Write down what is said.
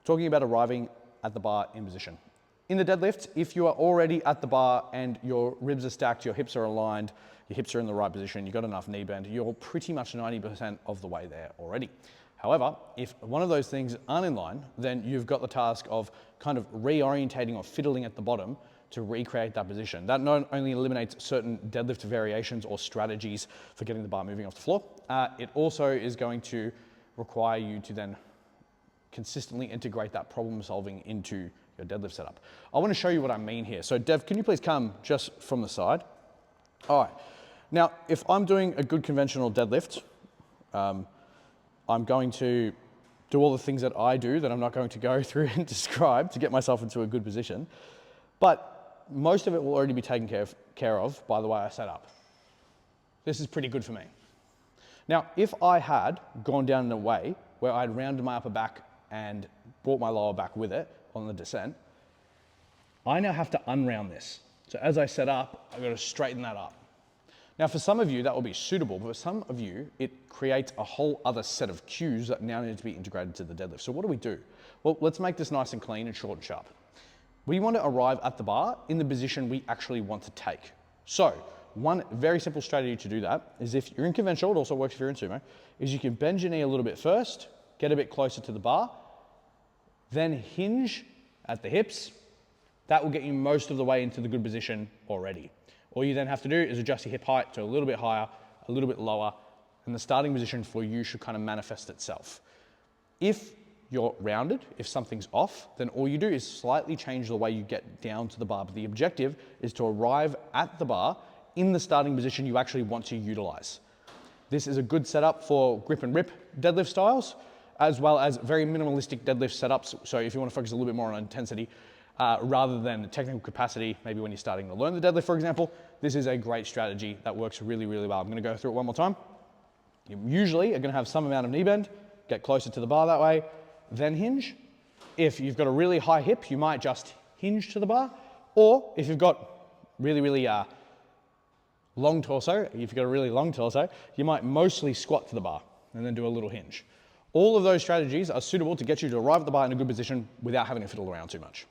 talking about arriving at the bar in position. In the deadlift, if you are already at the bar and your ribs are stacked, your hips are aligned, your hips are in the right position, you've got enough knee bend, you're pretty much 90% of the way there already. However, if one of those things aren't in line, then you've got the task of kind of reorientating or fiddling at the bottom to recreate that position. That not only eliminates certain deadlift variations or strategies for getting the bar moving off the floor, it also is going to require you to then consistently integrate that problem solving into your deadlift setup. I want to show you what I mean here. So Dev, can you please come just from the side? All right. Now, if I'm doing a good conventional deadlift, I'm going to do all the things that I do that I'm not going to go through and describe to get myself into a good position. But most of it will already be taken care of by the way I set up. This is pretty good for me. Now, if I had gone down in a way where I'd rounded my upper back and brought my lower back with it on the descent, I now have to unround this. So as I set up, I've got to straighten that up. Now for some of you that will be suitable, but for some of you it creates a whole other set of cues that now need to be integrated to the deadlift. So what do we do? Well, let's make this nice and clean and short and sharp. We want to arrive at the bar in the position we actually want to take. So one very simple strategy to do that is if you're in conventional, it also works if you're in sumo, is you can bend your knee a little bit first, get a bit closer to the bar, then hinge at the hips. That will get you most of the way into the good position already. All you then have to do is adjust your hip height to a little bit higher, a little bit lower, and the starting position for you should kind of manifest itself. If you're rounded, if something's off, then all you do is slightly change the way you get down to the bar. But the objective is to arrive at the bar in the starting position you actually want to utilize. This is a good setup for grip and rip deadlift styles, as well as very minimalistic deadlift setups. So if you want to focus a little bit more on intensity, rather than technical capacity, maybe when you're starting to learn the deadlift, for example, this is a great strategy that works really, really well. I'm going to go through it one more time. You usually are going to have some amount of knee bend, get closer to the bar that way, then hinge. If you've got a really high hip, you might just hinge to the bar, or if you've got really long torso, if you've got a really long torso, you might mostly squat to the bar and then do a little hinge. All of those strategies are suitable to get you to arrive at the bar in a good position without having to fiddle around too much.